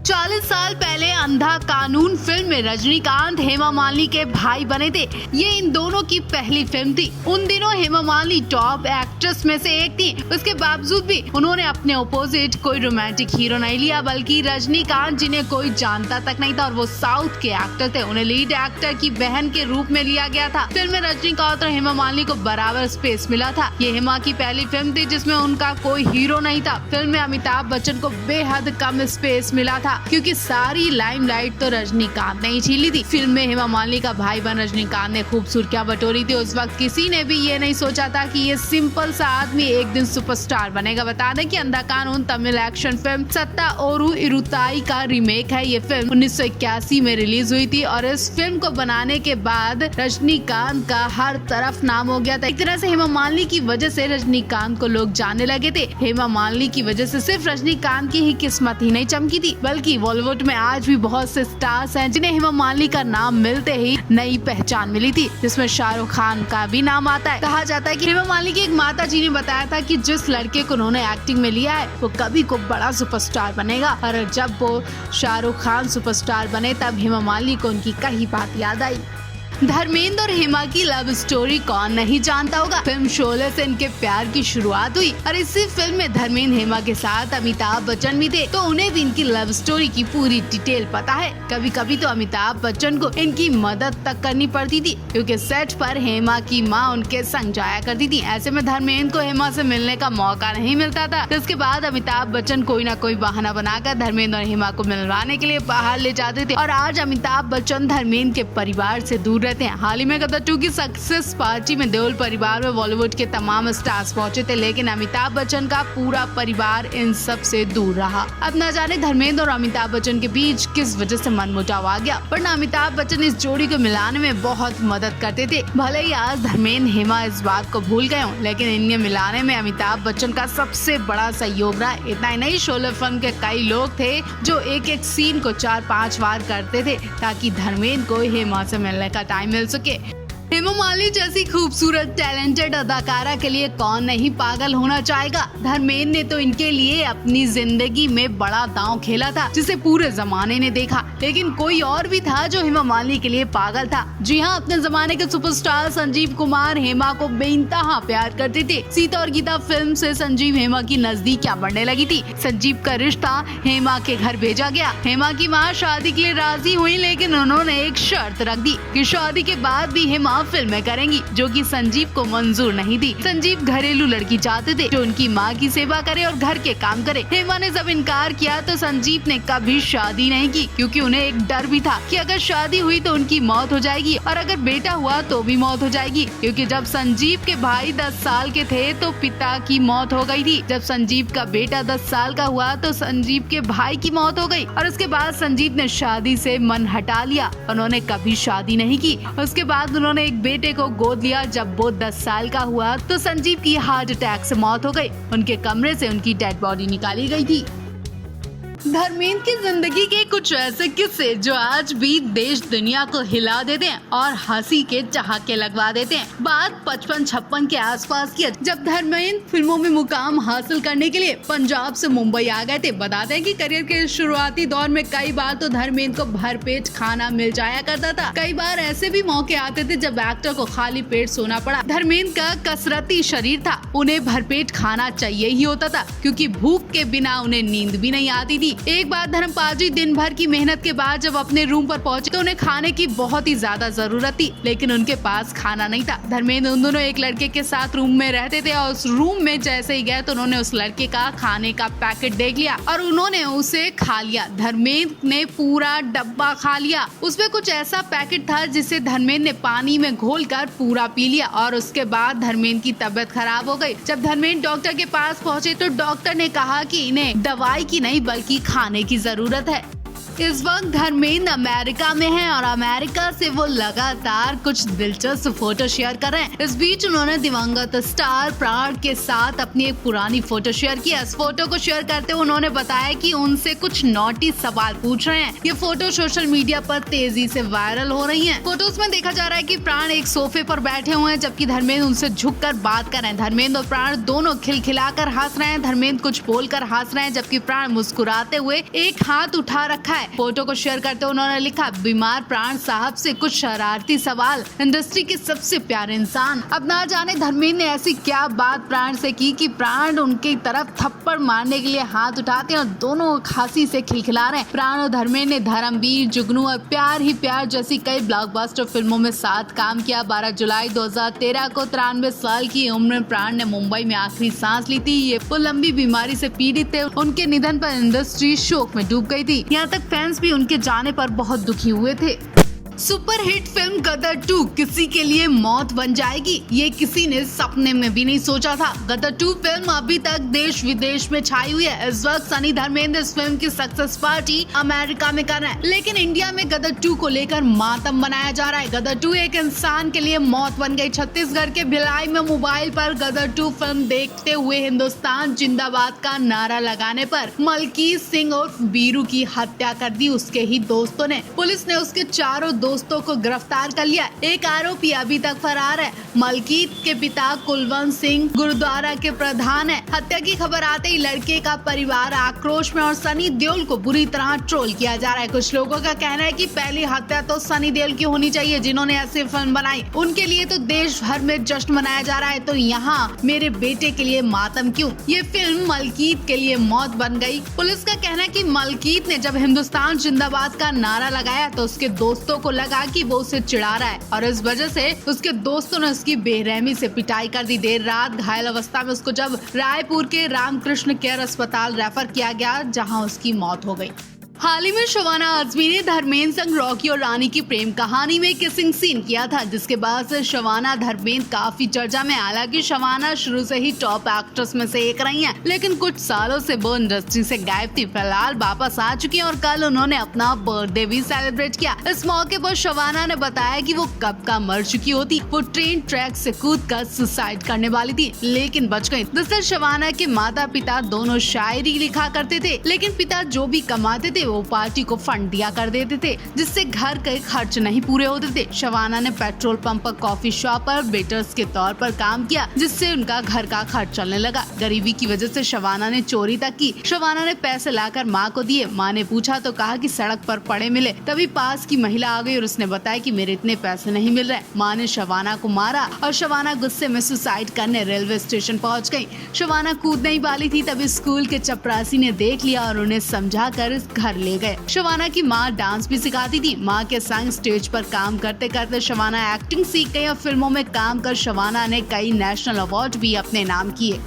40 साल पहले अंधा कानून फिल्म में रजनीकांत हेमा मालिनी के भाई बने थे। ये इन दोनों की पहली फिल्म थी। उन दिनों हेमा मालिनी टॉप एक्ट्रेस में से एक थी। उसके बावजूद भी उन्होंने अपने ऑपोजिट कोई रोमांटिक हीरो नहीं लिया, बल्कि रजनीकांत जिन्हें कोई जानता तक नहीं था और वो साउथ के एक्टर थे, उन्हें लीड एक्टर की बहन के रूप में लिया गया था। फिल्म में रजनीकांत और हेमा मालिनी को बराबर स्पेस मिला था। ये हेमा की पहली फिल्म थी जिसमें उनका कोई हीरो नहीं था। फिल्म में अमिताभ बच्चन को बेहद कम स्पेस मिला था क्योंकि सारी लाइमलाइट तो रजनीकांत ने ही छीली थी। फिल्म में हेमा मालिनी का भाई बन रजनीकांत ने खूब सुर्खियां बटोरी थी। उस वक्त किसी ने भी ये नहीं सोचा था कि ये सिंपल सा आदमी एक दिन सुपरस्टार बनेगा। बता दें कि अंधा कानून तमिल एक्शन फिल्म सत्ता ओरू इरुताई का रीमेक है। ये फिल्म 1981 में रिलीज हुई थी और इस फिल्म को बनाने के बाद रजनीकांत का हर तरफ नाम हो गया था। एक तरह से हेमा मालिनी की वजह से रजनीकांत को लोग जानने लगे थे। हेमा मालिनी की वजह से सिर्फ रजनीकांत की ही किस्मत ही नहीं चमकी थी, बल्कि बॉलीवुड में आज भी बहुत से स्टार्स हैं जिन्हें हेमा मालिनी का नाम मिलते ही नई पहचान मिली थी, जिसमें शाहरुख खान का भी नाम आता है। कहा जाता है कि हेमा मालिनी की एक माता जी ने बताया था कि जिस लड़के को उन्होंने एक्टिंग में लिया है वो कभी को बड़ा सुपरस्टार बनेगा। और जब वो शाहरुख खान सुपरस्टार बने तब हेमा मालिनी को उनकी कही बात याद आई। धर्मेंद्र और हेमा की लव स्टोरी कौन नहीं जानता होगा। फिल्म शोले से इनके प्यार की शुरुआत हुई और इसी फिल्म में धर्मेंद्र हेमा के साथ अमिताभ बच्चन भी थे, तो उन्हें भी इनकी लव स्टोरी की पूरी डिटेल पता है। कभी कभी तो अमिताभ बच्चन को इनकी मदद तक करनी पड़ती थी क्योंकि सेट पर हेमा की माँ उनके संग जाया करती थी। ऐसे में धर्मेंद्र को हेमा से मिलने का मौका नहीं मिलता था। इसके बाद अमिताभ बच्चन कोई न कोई बहाना बनाकर धर्मेंद्र और हेमा को मिलवाने के लिए बाहर ले जाते थे और आज अमिताभ बच्चन धर्मेंद्र के परिवार से दूर रहते हैं। हाल ही में गदर 2 की सक्सेस पार्टी में देओल परिवार में बॉलीवुड के तमाम स्टार्स पहुंचे थे, लेकिन अमिताभ बच्चन का पूरा परिवार इन सब से दूर रहा। अब न जाने धर्मेंद्र और अमिताभ बच्चन के बीच किस वजह से मनमुटाव आ गया, वरना अमिताभ बच्चन इस जोड़ी को मिलाने में बहुत मदद करते थे। भले ही आज धर्मेंद्र हेमा इस बात को भूल गए हों, लेकिन इन्हें मिलाने में अमिताभ बच्चन का सबसे बड़ा सहयोग रहा। इतना ही नहीं, शोले फिल्म के कई लोग थे जो एक एक सीन को 4-5 बार करते थे ताकि धर्मेंद्र को हेमा से मिलने का टाइम मिल सके। हेमा मालिनी जैसी खूबसूरत टैलेंटेड अदाकारा के लिए कौन नहीं पागल होना चाहेगा। धर्मेंद्र ने तो इनके लिए अपनी जिंदगी में बड़ा दांव खेला था जिसे पूरे जमाने ने देखा, लेकिन कोई और भी था जो हेमा मालिनी के लिए पागल था। जी हाँ, अपने जमाने के सुपरस्टार संजीव कुमार हेमा को बेइंतहा प्यार करते थे। सीता और गीता फिल्म से संजीव हेमा की नजदीकियां बढ़ने लगी थी। संजीव का रिश्ता हेमा के घर भेजा गया। हेमा की माँ शादी के लिए राजी हुई, लेकिन उन्होंने एक शर्त रख दी कि शादी के बाद भी हेमा फिल्में करेंगी, जो कि संजीव को मंजूर नहीं थी। संजीव घरेलू लड़की चाहते थे जो उनकी माँ की सेवा करे और घर के काम करे। हेमा ने जब इनकार किया तो संजीव ने कभी शादी नहीं की क्योंकि उन्हें एक डर भी था कि अगर शादी हुई तो उनकी मौत हो जाएगी और अगर बेटा हुआ तो भी मौत हो जाएगी, क्योंकि जब संजीव के भाई 10 साल के थे तो पिता की मौत हो गई थी। जब संजीव का बेटा 10 साल का हुआ तो संजीव के भाई की मौत हो गई और उसके बाद संजीव ने शादी से मन हटा लिया। उन्होंने कभी शादी नहीं की। उसके बाद उन्होंने एक बेटे को गोद लिया। जब वो 10 साल का हुआ तो संजीव की हार्ट अटैक से मौत हो गई। उनके कमरे से उनकी डेड बॉडी निकाली गई थी। धर्मेंद्र की जिंदगी के कुछ ऐसे किस्से जो आज भी देश दुनिया को हिला देते हैं और हंसी के ठहाके लगवा देते हैं। बात 55-56 के आसपास की है, जब धर्मेंद्र फिल्मों में मुकाम हासिल करने के लिए पंजाब से मुंबई आ गए थे। बताते हैं कि करियर के शुरुआती दौर में कई बार तो धर्मेंद्र को भरपेट खाना मिल जाया करता था। कई बार ऐसे भी मौके आते थे जब एक्टर को खाली पेट सोना पड़ा। धर्मेंद्र का कसरती शरीर था, उन्हें भरपेट खाना चाहिए ही होता था क्योंकि भूख के बिना उन्हें नींद भी नहीं आती थी। एक बार धर्मपाल जी दिन भर की मेहनत के बाद जब अपने रूम पर पहुंचे तो उन्हें खाने की बहुत ही ज्यादा जरूरत थी, लेकिन उनके पास खाना नहीं था। धर्मेंद्र उन दोनों एक लड़के के साथ रूम में रहते थे और उस रूम में जैसे ही गए तो उन्होंने उस लड़के का खाने का पैकेट देख लिया और उन्होंने उसे खा लिया। धर्मेंद्र ने पूरा डब्बा खा लिया। उसमें कुछ ऐसा पैकेट था जिसे धर्मेंद्र ने पानी में घोलकर पूरा पी लिया और उसके बाद धर्मेंद्र की तबीयत खराब हो गई। जब धर्मेंद्र डॉक्टर के पास पहुंचे तो डॉक्टर ने कहा कि इन्हें दवाई की नहीं बल्कि खाने की जरूरत है। इस वक्त धर्मेंद्र अमेरिका में हैं और अमेरिका से वो लगातार कुछ दिलचस्प फोटो शेयर कर रहे हैं। इस बीच उन्होंने दिवंगत स्टार प्राण के साथ अपनी एक पुरानी फोटो शेयर की। इस फोटो को शेयर करते हुए उन्होंने बताया कि उनसे कुछ नॉटी सवाल पूछ रहे हैं। ये फोटो सोशल मीडिया पर तेजी से वायरल हो रही है। फोटोज में देखा जा रहा है कि प्राण एक सोफे पर बैठे हुए हैं, जबकि धर्मेंद्र उनसे झुककर बात कर रहे हैं। धर्मेंद्र और प्राण दोनों खिलखिलाकर हंस रहे हैं। धर्मेंद्र कुछ बोलकर हंस रहे हैं, जबकि प्राण मुस्कुराते हुए एक हाथ उठा रखा है। फोटो को शेयर करते उन्होंने लिखा, बीमार प्राण साहब से कुछ शरारती सवाल, इंडस्ट्री के सबसे प्यारे इंसान। अब ना जाने धर्मेंद्र ने ऐसी क्या बात प्राण से की कि प्राण उनकी तरफ थप्पड़ मारने के लिए हाथ उठाते हैं और दोनों हंसी से खिलखिला रहे हैं। प्राण और धर्मेंद्र ने धर्मवीर, जुगनू और प्यार ही प्यार जैसी कई ब्लॉकबस्टर फिल्मों में साथ काम किया। 12 जुलाई 2013 को 93 साल की उम्र में प्राण ने मुंबई में आखिरी सांस ली थी। ये वो लंबी बीमारी से पीड़ित थे। उनके निधन पर इंडस्ट्री शोक में डूब गई थी। यहाँ तक फैंस भी उनके जाने पर बहुत दुखी हुए थे। सुपरहिट फिल्म गदर 2 किसी के लिए मौत बन जाएगी, ये किसी ने सपने में भी नहीं सोचा था। गदर 2 फिल्म अभी तक देश विदेश में छाई हुई है। इस वक्त सनी धर्मेंद्र इस फिल्म की सक्सेस पार्टी अमेरिका में कर रहे हैं, लेकिन इंडिया में गदर 2 को लेकर मातम मनाया जा रहा है। गदर 2 एक इंसान के लिए मौत बन गई। छत्तीसगढ़ के भिलाई में मोबाइल पर गदर 2 फिल्म देखते हुए हिंदुस्तान जिंदाबाद का नारा लगाने पर मलकीत सिंह उर्फ बीरू की हत्या कर दी उसके ही दोस्तों ने। पुलिस ने उसके चारों दोस्तों को गिरफ्तार कर लिया। एक आरोपी अभी तक फरार है। मलकीत के पिता कुलवंत सिंह गुरुद्वारा के प्रधान है। हत्या की खबर आते ही लड़के का परिवार आक्रोश में और सनी देओल को बुरी तरह ट्रोल किया जा रहा है। कुछ लोगों का कहना है कि पहली हत्या तो सनी देओल की होनी चाहिए, जिन्होंने ऐसी फिल्म बनाई। उनके लिए तो देश भर में जश्न मनाया जा रहा है, तो यहाँ मेरे बेटे के लिए मातम क्यों? ये फिल्म मलकीत के लिए मौत बन गई। पुलिस का कहना है कि मलकीत ने जब हिंदुस्तान जिंदाबाद का नारा लगाया तो उसके दोस्तों को लगा कि वो उसे चिढ़ा रहा है और इस वजह से उसके दोस्तों ने उसकी बेरहमी से पिटाई कर दी। देर रात घायल अवस्था में उसको जब रायपुर के रामकृष्ण केयर अस्पताल रेफर किया गया, जहां उसकी मौत हो गई। हाल ही में शबाना आजमी ने धर्मेंद्र संग रॉकी और रानी की प्रेम कहानी में किसिंग सीन किया था, जिसके बाद से शबाना धर्मेंद्र काफी चर्चा में। हालांकि शबाना शुरू से ही टॉप एक्ट्रेस में से एक रही हैं, लेकिन कुछ सालों से वो इंडस्ट्री से गायब थी। फिलहाल वापस आ चुकी हैं और कल उन्होंने अपना बर्थडे भी सेलिब्रेट किया। इस मौके पर शबाना ने बताया कि वो कब का मर चुकी होती। वो ट्रेन ट्रैक से कूदकर सुसाइड करने वाली थी, लेकिन बच गई। दरअसल शबाना के माता पिता दोनों शायरी लिखा करते थे, लेकिन पिता जो भी कमाते थे वो पार्टी को फंड दिया कर देते थे, जिससे घर के खर्च नहीं पूरे होते थे। शबाना ने पेट्रोल पंप पर, कॉफी शॉप पर वेटर्स के तौर पर काम किया, जिससे उनका घर का खर्च चलने लगा। गरीबी की वजह से शबाना ने चोरी तक की। शबाना ने पैसे लाकर माँ को दिए। माँ ने पूछा तो कहा कि सड़क पर पड़े मिले। तभी पास की महिला आ गई और उसने बताया कि मेरे इतने पैसे नहीं मिल रहे। माँ ने शबाना को मारा और शबाना गुस्से में सुसाइड करने रेलवे स्टेशन पहुँच गयी। शबाना कूदने ही वाली थी, तभी स्कूल के चपरासी ने देख लिया और उन्हें समझा कर घर ले गए। शबाना की माँ डांस भी सिखाती थी। माँ के संग स्टेज पर काम करते करते शबाना एक्टिंग सीख गई और फिल्मों में काम कर शबाना ने कई नेशनल अवार्ड भी अपने नाम किए।